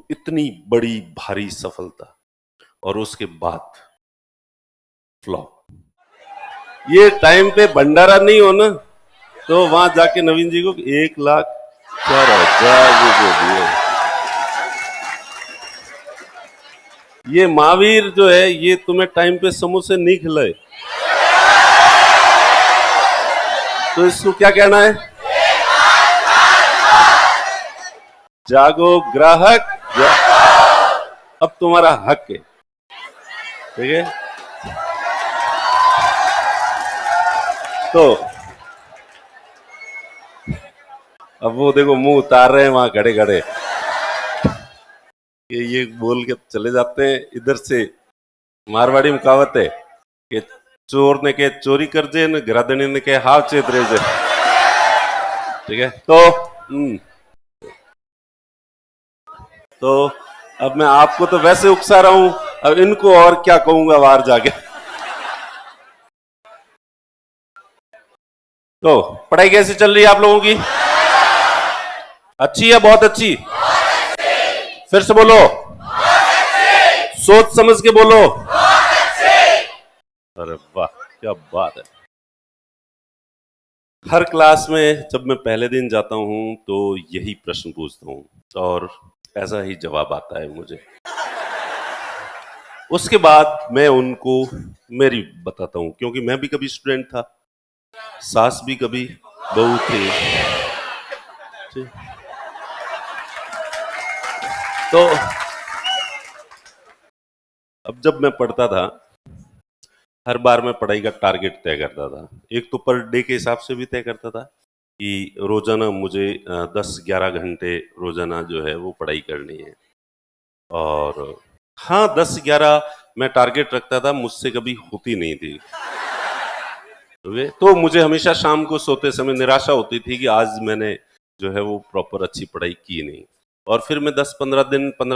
इतनी बड़ी भारी सफलता और उसके बाद फ्लॉप। ये टाइम पे भंडारा नहीं हो ना तो वहां जाके नवीन जी को 1,04,000 रुपये दिए। ये महावीर जो है ये तुम्हें टाइम पे समोसे नहीं खिलाए तो इसको क्या कहना है? जागो ग्राहक, अब तुम्हारा हक है। ठीक है, तो अब वो देखो मुंह उतार रहे हैं वहां खड़े खड़े, ये बोल के चले जाते हैं इधर से। मारवाड़ी में कहावत है कि चोर ने के चोरी कर जे न ग्रादनी ने के हाव चेत रहे जे। ठीक है, तो अब मैं आपको तो वैसे उकसा रहा हूं, अब इनको और क्या कहूंगा बाहर जाके। तो पढ़ाई कैसी चल रही है आप लोगों की? अच्छी है, बहुत अच्छी? फिर से बोलो, सोच समझ के बोलो। अरे वाह, क्या बात है। हर क्लास में जब मैं पहले दिन जाता हूं तो यही प्रश्न पूछता हूं और ऐसा ही जवाब आता है मुझे। उसके बाद मैं उनको मेरी बताता हूं, क्योंकि मैं भी कभी स्टूडेंट था, सास भी कभी बहू थी। तो अब जब मैं पढ़ता था हर बार मैं पढ़ाई का टारगेट तय करता था। एक तो पर डे के हिसाब से भी तय करता था कि रोजाना मुझे 10-11 घंटे रोजाना जो है वो पढ़ाई करनी है। और हाँ, 10-11 मैं टारगेट रखता था, मुझसे कभी होती नहीं थी। तो मुझे हमेशा शाम को सोते समय निराशा होती थी कि आज मैंने जो है वो प्रॉपर अच्छी पढ़ाई की नहीं। और फिर मैं 15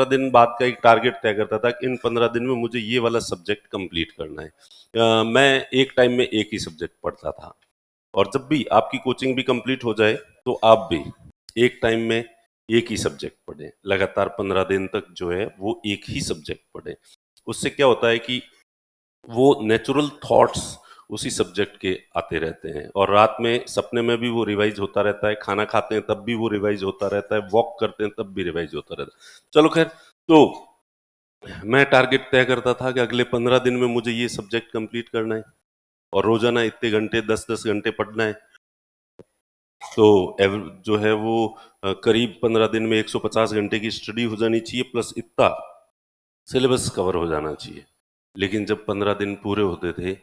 दिन बाद का एक टारगेट तय करता था कि इन 15 दिन में मुझे ये वाला सब्जेक्ट कंप्लीट करना है। मैं एक टाइम में एक ही सब्जेक्ट पढ़ता था। और जब भी आपकी कोचिंग भी कंप्लीट हो जाए तो आप भी एक टाइम में एक ही सब्जेक्ट पढ़ें, लगातार 15 दिन तक जो है वो एक ही सब्जेक्ट पढ़ें। उससे क्या होता है कि वो नेचुरल थॉट्स उसी सब्जेक्ट के आते रहते हैं और रात में सपने में भी वो रिवाइज होता रहता है, खाना खाते हैं तब भी वो रिवाइज होता रहता है, वॉक करते हैं तब भी रिवाइज होता रहता है। चलो खैर, तो मैं टारगेट तय करता था कि अगले 15 दिन में मुझे ये सब्जेक्ट कंप्लीट करना है और रोजाना इतने घंटे 10-10 घंटे पढ़ना है। तो जो है वो करीब 15 दिन में 150 घंटे की स्टडी हो जानी चाहिए, प्लस इतना सिलेबस कवर हो जाना चाहिए। लेकिन जब 15 दिन पूरे होते थे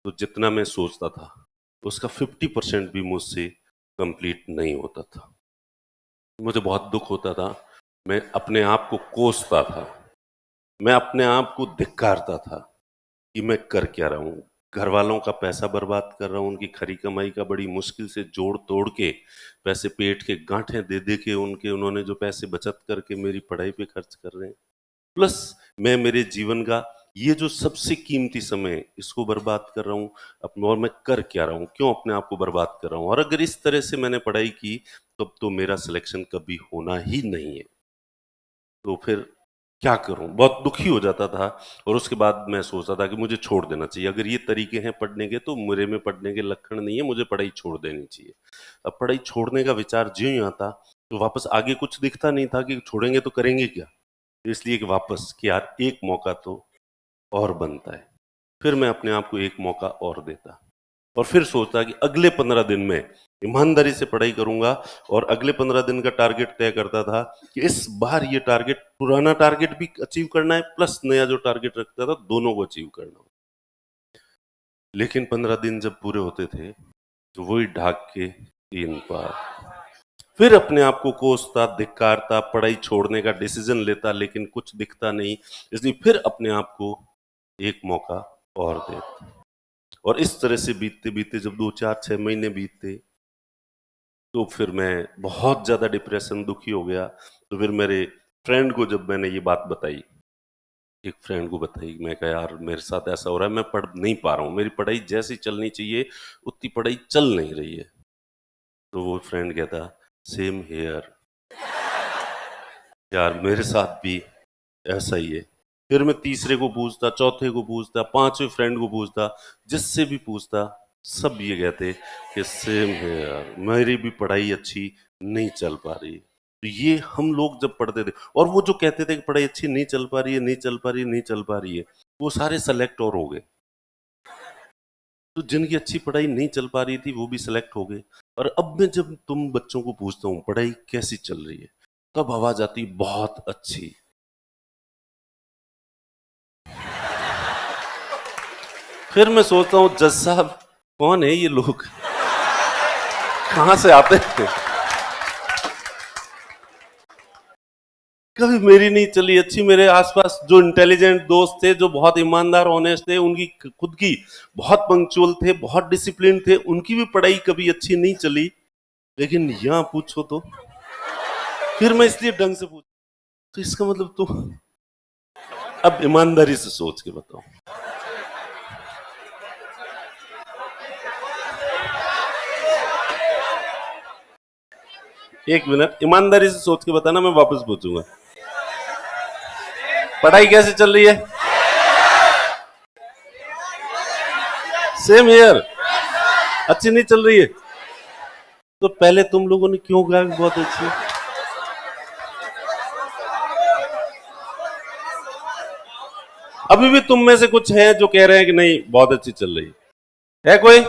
तो जितना मैं सोचता था उसका 50% भी मुझसे कंप्लीट नहीं होता था। मुझे बहुत दुख होता था, मैं अपने आप को कोसता था, मैं अपने आप को धिक्कारता था कि मैं कर क्या रहा हूँ। घर वालों का पैसा बर्बाद कर रहा हूँ, उनकी खरी कमाई का बड़ी मुश्किल से जोड़ तोड़ के पैसे पेट के गांठें दे दे के उन्होंने जो पैसे बचत करके मेरी पढ़ाई पे खर्च कर रहे हैं, प्लस मैं मेरे जीवन का ये जो सबसे कीमती समय है इसको बर्बाद कर रहा हूँ अपने। और मैं कर क्या रहा हूँ, क्यों अपने आप को बर्बाद कर रहा हूँ? और अगर इस तरह से मैंने पढ़ाई की तब तो मेरा सिलेक्शन कभी होना ही नहीं है, तो फिर क्या करूं? बहुत दुखी हो जाता था। और उसके बाद मैं सोचता था कि मुझे छोड़ देना चाहिए, अगर ये तरीके हैं पढ़ने के तो मेरे में पढ़ने के लक्षण नहीं है, मुझे पढ़ाई छोड़ देनी चाहिए। अब पढ़ाई छोड़ने का विचार ज्यों ही आता तो वापस आगे कुछ दिखता नहीं था कि छोड़ेंगे तो करेंगे क्या, इसलिए कि वापस कि यार एक मौका तो और बनता है। फिर मैं अपने आप को एक मौका और देता और फिर सोचता कि अगले 15 दिन में ईमानदारी से पढ़ाई करूंगा। और अगले 15 दिन का टारगेट तय करता था कि इस बार ये टारगेट, पुराना टारगेट भी अचीव करना है प्लस नया जो टारगेट रखता था दोनों को अचीव करना। लेकिन 15 दिन जब पूरे होते थे तो वही ढाक के 3 बार फिर अपने आप को कोसता, धिक्कारता, पढ़ाई छोड़ने का डिसीजन लेता, लेकिन कुछ दिखता नहीं, इसलिए फिर अपने आप को एक मौका और देता। और इस तरह से बीतते बीतते जब 2-4-6 महीने बीतते तो फिर मैं बहुत ज्यादा डिप्रेशन, दुखी हो गया। तो फिर मेरे फ्रेंड को जब मैंने ये बात बताई, एक फ्रेंड को बताई, मैं कहा यार मेरे साथ ऐसा हो रहा है, मैं पढ़ नहीं पा रहा हूँ, मेरी पढ़ाई जैसी चलनी चाहिए उतनी पढ़ाई चल नहीं रही है। तो वो फ्रेंड कहता सेम हेयर, यार मेरे साथ भी ऐसा ही है। फिर मैं तीसरे को पूछता, चौथे को पूछता, पांचवें फ्रेंड को पूछता, जिससे भी पूछता, सब ये कहते कि सेम है यार, मेरी भी पढ़ाई अच्छी नहीं चल पा रही। तो ये हम लोग जब पढ़ते थे, और वो जो कहते थे कि पढ़ाई अच्छी नहीं चल पा रही है, नहीं चल पा रही है, नहीं चल पा रही है, वो सारे सेलेक्ट और हो गए। तो जिनकी अच्छी पढ़ाई नहीं चल पा रही थी वो भी सिलेक्ट हो गए। और अब मैं जब तुम बच्चों को पूछता हूँ पढ़ाई कैसी चल रही है, तब आवाज आती बहुत अच्छी। फिर मैं सोचता हूँ जज साहब कौन है ये लोग, कहां से आते हैं। कभी मेरी नहीं चली अच्छी। मेरे आसपास जो इंटेलिजेंट दोस्त थे, जो बहुत ईमानदार ऑनेस्ट थे, उनकी खुद की बहुत पंक्चुअल थे, बहुत डिसिप्लिन थे, उनकी भी पढ़ाई कभी अच्छी नहीं चली। लेकिन यहां पूछो तो, फिर मैं इसलिए ढंग से पूछ, तो इसका मतलब तो, अब ईमानदारी से सोच के बताओ। एक मिनट, ईमानदारी से सोच के बताना, मैं वापस पूछूंगा। पढ़ाई कैसे चल रही है? Same here. अच्छी नहीं चल रही है? तो पहले तुम लोगों ने क्यों कहा कि बहुत अच्छी? अभी भी तुम में से कुछ है जो कह रहे हैं कि नहीं बहुत अच्छी चल रही है कोई?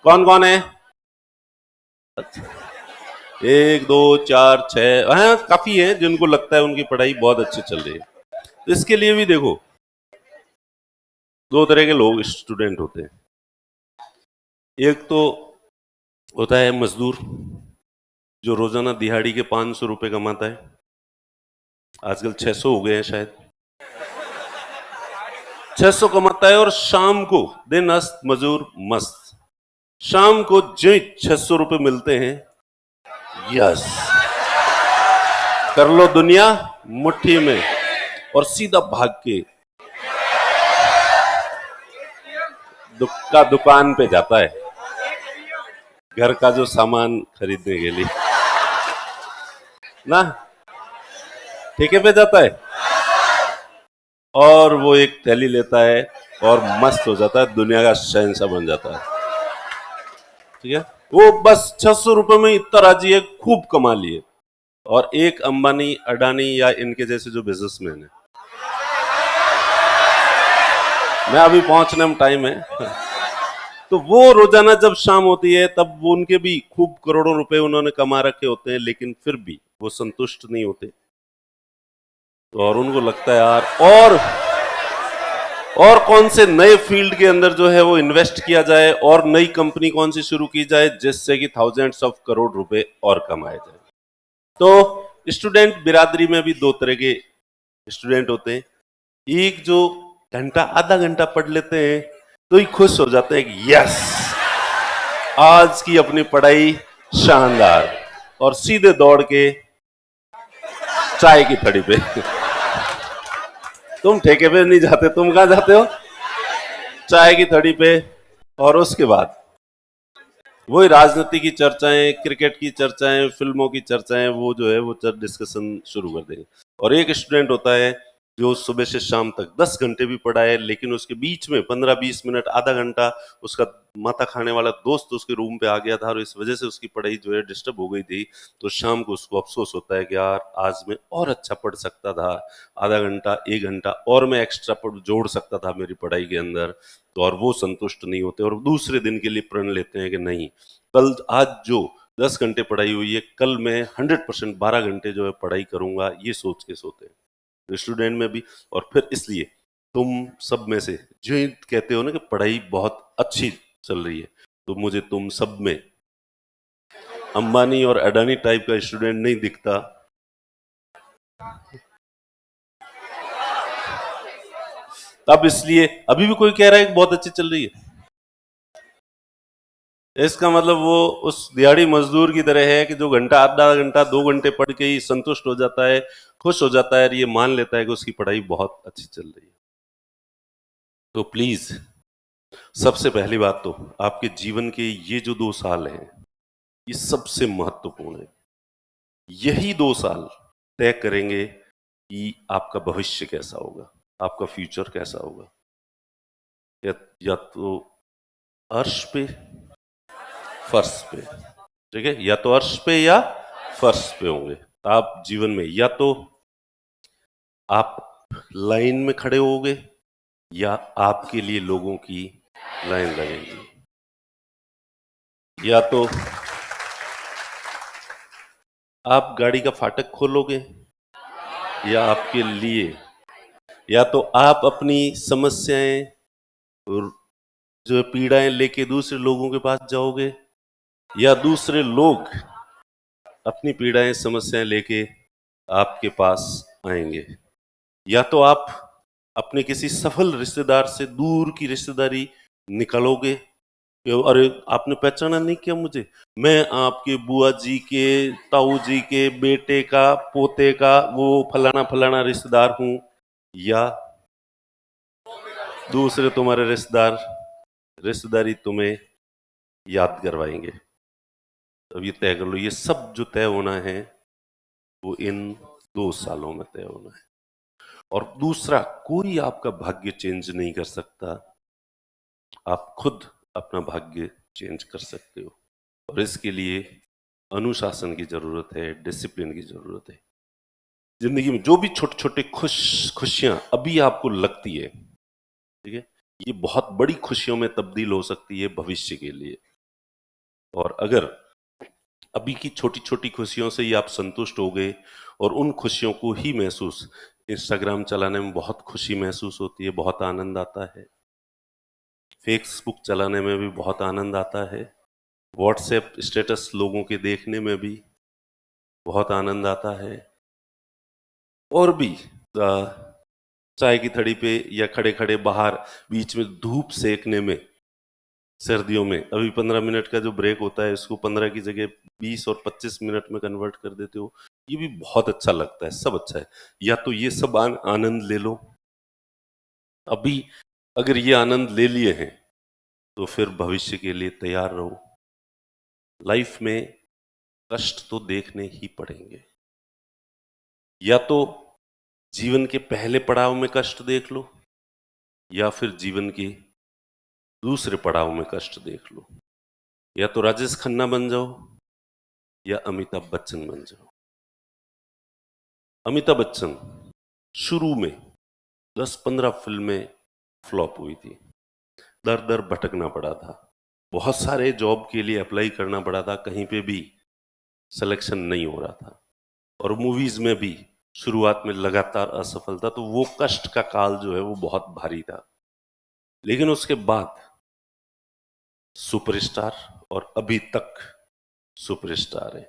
कौन कौन है? अच्छा, एक दो चार छह, हाँ काफी है जिनको लगता है उनकी पढ़ाई बहुत अच्छी चल रही है। तो इसके लिए भी देखो, दो तरह के लोग स्टूडेंट होते हैं। एक तो होता है मजदूर, जो रोजाना दिहाड़ी के 500 रुपए कमाता है। आजकल 600 हो गए हैं शायद। 600 कमाता है और शाम को, दिन अस्त मजूर मस्त, शाम को जो 600 रुपए मिलते हैं, यस, कर लो दुनिया मुट्ठी में, और सीधा भाग के दुकान पे जाता है, घर का जो सामान खरीदने के लिए ना, ठेके पे जाता है, और वो एक थैली लेता है और मस्त हो जाता है, दुनिया का शहंशाह बन जाता है। ठीक है, वो बस 600 रुपए में इतना राजी है, खूब कमा लिए। और एक अंबानी, अडानी या इनके जैसे जो बिजनेसमैन है, मैं अभी पहुंचने में टाइम है, तो वो रोजाना जब शाम होती है तब वो, उनके भी खूब करोड़ों रुपए उन्होंने कमा रखे होते हैं, लेकिन फिर भी वो संतुष्ट नहीं होते। तो और उनको लगता है यार, और कौन से नए फील्ड के अंदर जो है वो इन्वेस्ट किया जाए, और नई कंपनी कौन सी शुरू की जाए जिससे कि थाउजेंड्स ऑफ करोड़ रुपए और कमाए जाए। तो स्टूडेंट बिरादरी में भी दो तरह के स्टूडेंट होते हैं। एक जो घंटा आधा घंटा पढ़ लेते हैं तो ही खुश हो जाते हैं कि यस, आज की अपनी पढ़ाई शानदार, और सीधे दौड़ के चाय की थड़ी पे। तुम ठेके पे नहीं जाते, तुम कहां जाते हो? चाय की थड़ी पे। और उसके बाद वही राजनीति की चर्चाएं, क्रिकेट की चर्चाएं, फिल्मों की चर्चाएं, वो जो है वो डिस्कशन शुरू कर देंगे। और एक स्टूडेंट होता है जो सुबह से शाम तक 10 घंटे भी पढ़ा है, लेकिन उसके बीच में 15-20 मिनट, आधा घंटा उसका माथा खाने वाला दोस्त उसके रूम पे आ गया था, और इस वजह से उसकी पढ़ाई जो है डिस्टर्ब हो गई थी। तो शाम को उसको अफसोस होता है कि यार आज मैं और अच्छा पढ़ सकता था, आधा घंटा 1 घंटा और मैं एक्स्ट्रा जोड़ सकता था मेरी पढ़ाई के अंदर। तो और वो संतुष्ट नहीं होते, और दूसरे दिन के लिए प्रण लेते हैं कि नहीं, कल, आज जो 10 घंटे पढ़ाई हुई है, कल मैं 100% 12 घंटे जो है पढ़ाई करूंगा, ये सोच के सोते हैं स्टूडेंट में भी। और फिर इसलिए तुम सब में से जो कहते हो ना कि पढ़ाई बहुत अच्छी चल रही है, तो मुझे तुम सब में अंबानी और अडानी टाइप का स्टूडेंट नहीं दिखता। अब इसलिए अभी भी कोई कह रहा है कि बहुत अच्छी चल रही है, इसका मतलब वो उस दिहाड़ी मजदूर की तरह है कि जो घंटा, आधा घंटा, 2 घंटे पढ़ के ही संतुष्ट हो जाता है, खुश हो जाता है, और ये मान लेता है कि उसकी पढ़ाई बहुत अच्छी चल रही है। तो प्लीज, सबसे पहली बात तो आपके जीवन के ये जो 2 साल हैं, ये सबसे महत्वपूर्ण है। यही 2 साल तय करेंगे कि आपका भविष्य कैसा होगा, आपका फ्यूचर कैसा होगा। या तो अर्श पे, फर्श पे, ठीक है, या तो अर्श पे या फर्श पे होंगे आप जीवन में। या तो आप लाइन में खड़े होगे या आपके लिए लोगों की लाइन लगेगी। या तो आप गाड़ी का फाटक खोलोगे या आपके लिए, या तो आप अपनी समस्याएं और जो पीड़ाएं लेके दूसरे लोगों के पास जाओगे, या दूसरे लोग अपनी पीड़ाएं समस्याएं लेके आपके पास आएंगे। या तो आप अपने किसी सफल रिश्तेदार से दूर की रिश्तेदारी निकालोगे कि अरे आपने पहचाना नहीं क्या मुझे, मैं आपके बुआ जी के, ताऊ जी के बेटे का, पोते का वो फलाना फलाना रिश्तेदार हूं। या दूसरे तुम्हारे रिश्तेदारी तुम्हें याद करवाएंगे। अब ये तय कर लो, ये सब जो तय होना है वो इन 2 सालों में तय होना है। और दूसरा, कोई आपका भाग्य चेंज नहीं कर सकता, आप खुद अपना भाग्य चेंज कर सकते हो। और इसके लिए अनुशासन की जरूरत है, डिसिप्लिन की जरूरत है। जिंदगी में जो भी छोटे छोटे खुशियां अभी आपको लगती है, ठीक है, ये बहुत बड़ी खुशियों में तब्दील हो सकती है भविष्य के लिए। और अगर अभी की छोटी छोटी खुशियों से ही आप संतुष्ट हो गए और उन खुशियों को ही महसूस, इंस्टाग्राम चलाने में बहुत खुशी महसूस होती है, बहुत आनंद आता है, फेसबुक चलाने में भी बहुत आनंद आता है, व्हाट्सएप स्टेटस लोगों के देखने में भी बहुत आनंद आता है, और भी चाय की थड़ी पे या खड़े खड़े बाहर बीच में धूप सेकने में, सर्दियों में अभी 15 मिनट का जो ब्रेक होता है इसको 15 की जगह 20 और 25 मिनट में कन्वर्ट कर देते हो, ये भी बहुत अच्छा लगता है, सब अच्छा है। या तो ये सब आनंद ले लो अभी, अगर ये आनंद ले लिए हैं तो फिर भविष्य के लिए तैयार रहो। लाइफ में कष्ट तो देखने ही पड़ेंगे, या तो जीवन के पहले पड़ाव में कष्ट देख लो या फिर जीवन के दूसरे पड़ाव में कष्ट देख लो। या तो राजेश खन्ना बन जाओ या अमिताभ बच्चन बन जाओ। अमिताभ बच्चन शुरू में 10-15 फिल्में फ्लॉप हुई थी, दर दर भटकना पड़ा था, बहुत सारे जॉब के लिए अप्लाई करना पड़ा था, कहीं पे भी सिलेक्शन नहीं हो रहा था, और मूवीज में भी शुरुआत में लगातार असफलता। तो वो कष्ट का काल जो है वो बहुत भारी था। लेकिन उसके बाद सुपरस्टार, और अभी तक सुपरस्टार है।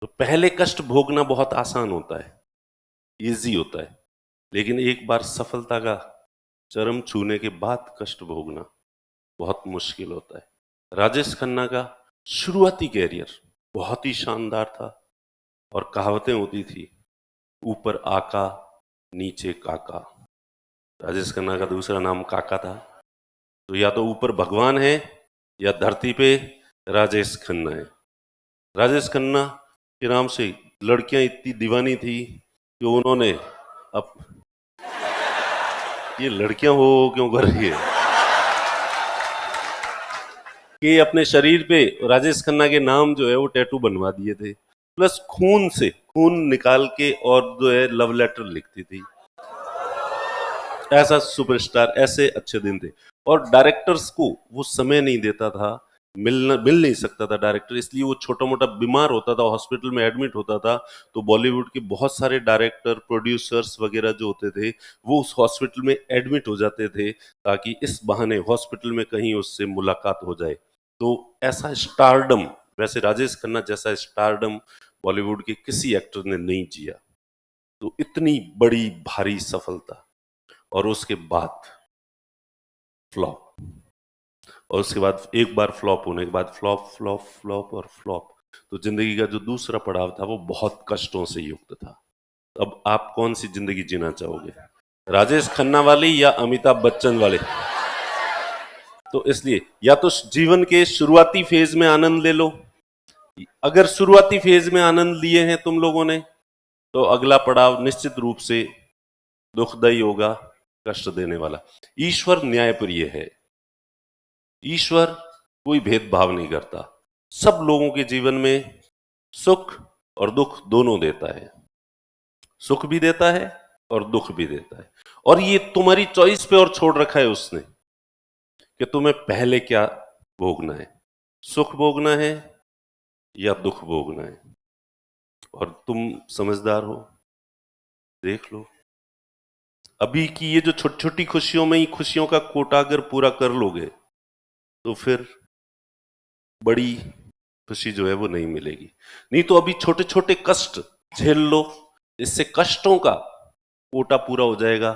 तो पहले कष्ट भोगना बहुत आसान होता है, इजी होता है, लेकिन एक बार सफलता का चरम छूने के बाद कष्ट भोगना बहुत मुश्किल होता है। राजेश खन्ना का शुरुआती कैरियर बहुत ही शानदार था, और कहावतें होती थी, ऊपर आका नीचे काका। राजेश खन्ना का दूसरा नाम काका था। तो या तो ऊपर भगवान है या धरती पे राजेश खन्ना है। राजेश खन्ना के नाम से लड़कियां इतनी दीवानी थी कि उन्होंने अब, ये लड़कियां हो क्यों कर रही है, कि अपने शरीर पे राजेश खन्ना के नाम जो है वो टैटू बनवा दिए थे, प्लस खून से खून निकाल के, और जो है लव लेटर लिखती थी। ऐसा सुपरस्टार, ऐसे अच्छे दिन थे। और डायरेक्टर्स को वो समय नहीं देता था, मिल नहीं सकता था डायरेक्टर, इसलिए वो छोटा मोटा बीमार होता था, हॉस्पिटल में एडमिट होता था, तो बॉलीवुड के बहुत सारे डायरेक्टर, प्रोड्यूसर्स वगैरह जो होते थे वो उस हॉस्पिटल में एडमिट हो जाते थे, ताकि इस बहाने हॉस्पिटल में कहीं उससे मुलाकात हो जाए। तो ऐसा स्टारडम, वैसे राजेश खन्ना जैसा स्टारडम बॉलीवुड के किसी एक्टर ने नहीं जिया। तो इतनी बड़ी भारी सफलता, और उसके बाद फ्लॉप, और उसके बाद एक बार फ्लॉप होने के बाद फ्लॉप फ्लॉप फ्लॉप और फ्लॉप। तो जिंदगी का जो दूसरा पड़ाव था वो बहुत कष्टों से युक्त था। अब आप कौन सी जिंदगी जीना चाहोगे, राजेश खन्ना वाली या अमिताभ बच्चन वाले? तो इसलिए या तो जीवन के शुरुआती फेज में आनंद ले लो, अगर शुरुआती फेज में आनंद लिए हैं तुम लोगों ने तो अगला पड़ाव निश्चित रूप से दुखदायी होगा, कष्ट देने वाला। ईश्वर न्यायप्रिय है। ईश्वर कोई भेदभाव नहीं करता, सब लोगों के जीवन में सुख और दुख दोनों देता है। सुख भी देता है और दुख भी देता है, और ये तुम्हारी चॉइस पे और छोड़ रखा है उसने कि तुम्हें पहले क्या भोगना है, सुख भोगना है या दुख भोगना है। और तुम समझदार हो, देख लो अभी की ये जो छोटी छोटी खुशियों में ही खुशियों का कोटा अगर पूरा कर लोगे तो फिर बड़ी खुशी जो है वो नहीं मिलेगी। नहीं तो अभी छोटे छोटे कष्ट झेल लो, इससे कष्टों का कोटा पूरा हो जाएगा,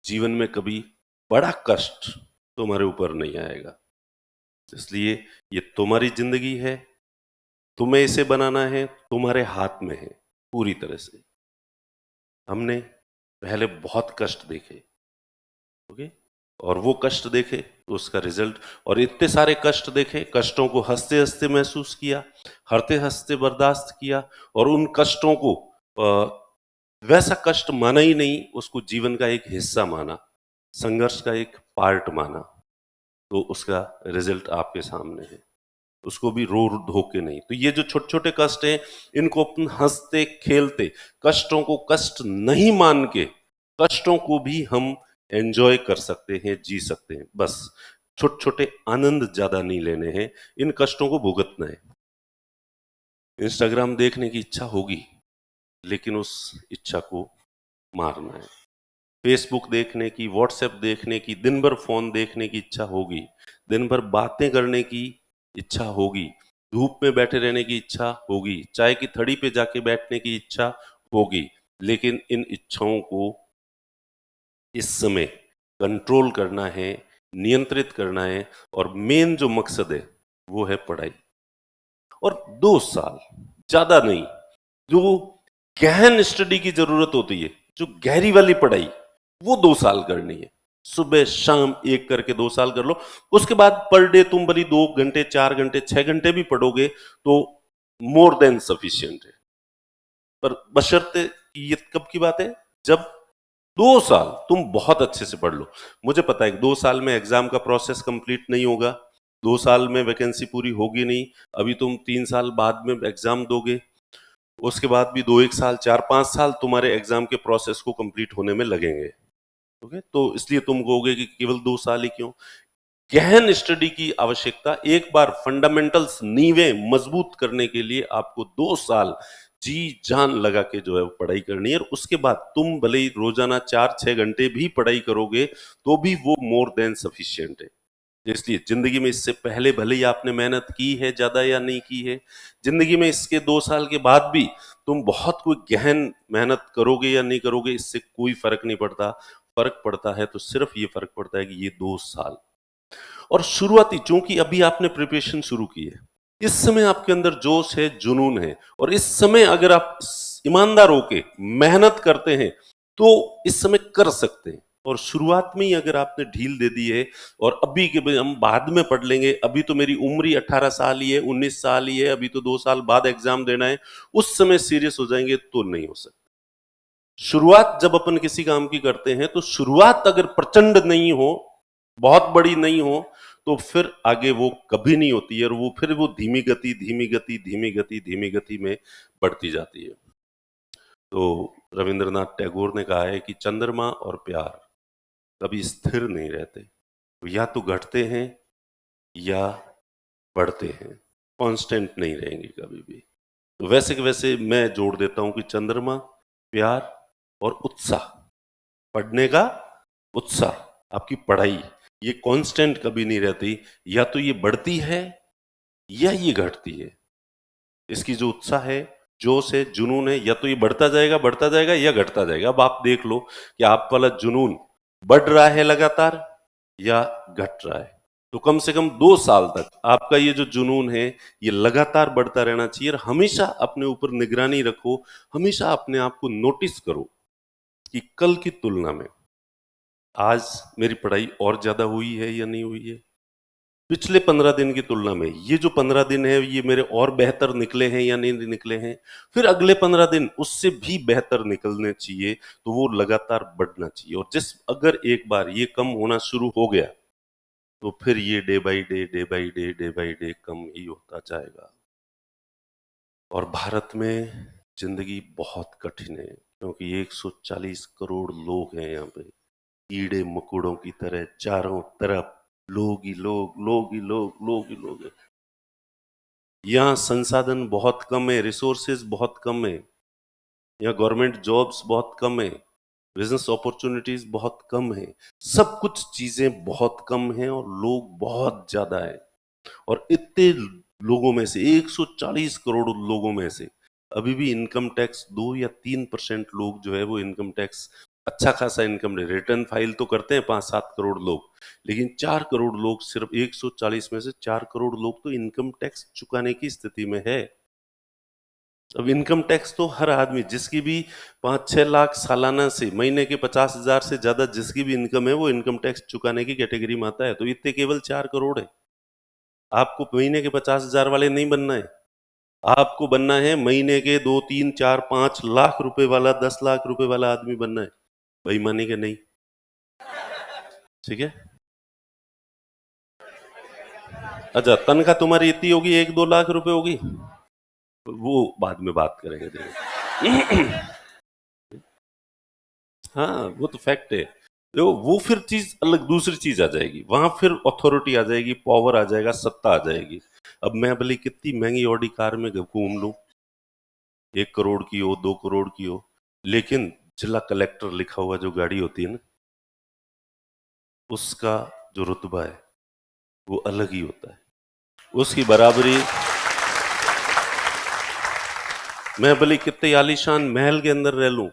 जीवन में कभी बड़ा कष्ट तुम्हारे ऊपर नहीं आएगा। इसलिए ये तुम्हारी जिंदगी है, तुम्हें इसे बनाना है, तुम्हारे हाथ में है पूरी तरह से। हमने पहले बहुत कष्ट देखे, ओके, और वो कष्ट देखे तो उसका रिजल्ट, और इतने सारे कष्ट देखे, कष्टों को हंसते हंसते महसूस किया, हंसते हंसते बर्दाश्त किया, और उन कष्टों को वैसा कष्ट माना ही नहीं, उसको जीवन का एक हिस्सा माना, संघर्ष का एक पार्ट माना, तो उसका रिजल्ट आपके सामने है। उसको भी रो धो के नहीं। तो ये जो छोटे छोटे कष्ट हैं, इनको अपन हंसते खेलते, कष्टों को कष्ट नहीं मान के, कष्टों को भी हम एंजॉय कर सकते हैं, जी सकते हैं। बस छोटे छोटे आनंद ज्यादा नहीं लेने हैं, इन कष्टों को भुगतना है। इंस्टाग्राम देखने की इच्छा होगी, लेकिन उस इच्छा को मारना है। फेसबुक देखने की, व्हाट्सएप देखने की, दिन भर फोन देखने की इच्छा होगी, दिन भर बातें करने की इच्छा होगी, धूप में बैठे रहने की इच्छा होगी, चाय की थड़ी पे जाके बैठने की इच्छा होगी, लेकिन इन इच्छाओं को इस समय कंट्रोल करना है, नियंत्रित करना है, और मेन जो मकसद है वो है पढ़ाई। और 2 साल ज्यादा नहीं, जो गहन स्टडी की जरूरत होती है, जो गहरी वाली पढ़ाई, वो 2 साल करनी है। सुबह शाम एक करके 2 साल कर लो। उसके बाद पर डे तुम भली 2 घंटे, 4 घंटे, 6 घंटे भी पढ़ोगे तो मोर देन सफिशियंट है। पर बशर्ते ये कब की बात है, जब 2 साल तुम बहुत अच्छे से पढ़ लो। मुझे पता है कि 2 साल में एग्जाम का प्रोसेस कंप्लीट नहीं होगा, 2 साल में वैकेंसी पूरी होगी नहीं। अभी तुम 3 साल बाद में एग्जाम दोगे, उसके बाद भी 2-1 साल, 4-5 साल तुम्हारे एग्जाम के प्रोसेस को कंप्लीट होने में लगेंगे। ओके, तो इसलिए तुम कहोगे कि केवल 2 साल ही क्यों। गहन स्टडी की आवश्यकता, एक बार फंडामेंटल्स, नींवें मजबूत करने के लिए आपको 2 साल जी जान लगा के जो है वो पढ़ाई करनी है। और उसके बाद तुम भले ही रोजाना 4-6 घंटे भी पढ़ाई करोगे तो भी वो मोर देन सफिशियंट है। इसलिए जिंदगी में इससे पहले भले ही आपने मेहनत की है ज्यादा या नहीं की है, जिंदगी में इसके 2 साल के बाद भी तुम बहुत कोई गहन मेहनत करोगे या नहीं करोगे, इससे कोई फर्क नहीं पड़ता। फर्क पड़ता है तो सिर्फ ये फर्क पड़ता है कि ये 2 साल, और शुरुआती, चूंकि अभी आपने प्रिपरेशन शुरू की है, इस समय आपके अंदर जोश है, जुनून है, और इस समय अगर आप ईमानदार होके मेहनत करते हैं तो इस समय कर सकते हैं। और शुरुआत में ही अगर आपने ढील दे दी है और अभी के भाई हम बाद में पढ़ लेंगे, अभी तो मेरी उम्र ही 18 साल ही है, 19 साल ही है, अभी तो 2 साल बाद एग्जाम देना है, उस समय सीरियस हो जाएंगे तो नहीं हो सकता। शुरुआत जब अपन किसी काम की करते हैं तो शुरुआत अगर प्रचंड नहीं हो, बहुत बड़ी नहीं हो, तो फिर आगे वो कभी नहीं होती है, और वो फिर वो धीमी गति धीमी गति धीमी गति धीमी गति में बढ़ती जाती है। तो रविंद्रनाथ टैगोर ने कहा है कि चंद्रमा और प्यार कभी स्थिर नहीं रहते, या तो घटते हैं या बढ़ते हैं, कांस्टेंट नहीं रहेंगे कभी भी। तो वैसे के वैसे मैं जोड़ देता हूं कि चंद्रमा, प्यार और उत्साह, पढ़ने का उत्साह, आपकी पढ़ाई, ये कांस्टेंट कभी नहीं रहती, या तो ये बढ़ती है या ये घटती है। इसकी जो उत्साह है, जोश है, जुनून है, या तो ये बढ़ता जाएगा या घटता जाएगा। अब आप देख लो कि आप वाला जुनून बढ़ रहा है लगातार या घट रहा है। तो कम से कम 2 साल तक आपका ये जो जुनून है ये लगातार बढ़ता रहना चाहिए। और हमेशा अपने ऊपर निगरानी रखो, हमेशा अपने आप को नोटिस करो कि कल की तुलना में आज मेरी पढ़ाई और ज्यादा हुई है या नहीं हुई है। पिछले 15 दिन की तुलना में ये जो 15 दिन है ये मेरे और बेहतर निकले हैं या नहीं निकले हैं, फिर अगले 15 दिन उससे भी बेहतर निकलने चाहिए, तो वो लगातार बढ़ना चाहिए। और अगर एक बार ये कम होना शुरू हो गया तो फिर ये day by day day by day day by day कम ही होता जाएगा। और भारत में जिंदगी बहुत कठिन है, क्योंकि 140 करोड़ लोग हैं यहाँ पे, कीड़े मकोड़ों की तरह चारों तरफ लोग ही लोग, लोग ही लोग, लोग ही लोग हैं। यहाँ संसाधन बहुत कम है, रिसोर्सेज बहुत कम है, यहाँ गवर्नमेंट जॉब्स बहुत कम है, बिजनेस अपॉर्चुनिटीज बहुत कम है, सब कुछ चीजें बहुत कम हैं और लोग बहुत ज्यादा है। और इतने लोगों में से 140 करोड़ लोगों में से अभी भी इनकम टैक्स 2 या 3% लोग जो है वो इनकम टैक्स अच्छा खासा इनकम रिटर्न फाइल तो करते हैं 5-7 करोड़ लोग, लेकिन 4 करोड़ लोग, सिर्फ 140 में से 4 करोड़ लोग तो इनकम टैक्स चुकाने की स्थिति में है। अब इनकम टैक्स तो हर आदमी, जिसकी भी 5-6 लाख सालाना से महीने के 50,000 से ज्यादा जिसकी भी इनकम है वो इनकम टैक्स चुकाने की कैटेगरी में आता है। तो इतने केवल 4 करोड़ है। आपको महीने के 50,000 वाले नहीं बनना है, आपको बनना है महीने के 2, 3, 4, 5 लाख रुपए वाला, 10 लाख रुपए वाला आदमी बनना है। बेईमानी के नहीं, ठीक है। अच्छा, तनख्वाह तुम्हारी इतनी होगी, 1-2 लाख रुपए होगी, वो बाद में बात करेंगे, देखो। हाँ, वो तो फैक्ट है। देखो, वो फिर चीज अलग, दूसरी चीज आ जाएगी, वहां फिर अथॉरिटी आ जाएगी, पावर आ जाएगा, सत्ता आ जाएगी। अब मैं भले कितनी महंगी ऑडी कार में घूम लूं, 1 करोड़ की हो, 2 करोड़ की हो, लेकिन जिला कलेक्टर लिखा हुआ जो गाड़ी होती है ना, उसका जो रुतबा है वो अलग ही होता है, उसकी बराबरी। मैं भले कितने आलीशान महल के अंदर रह लूं,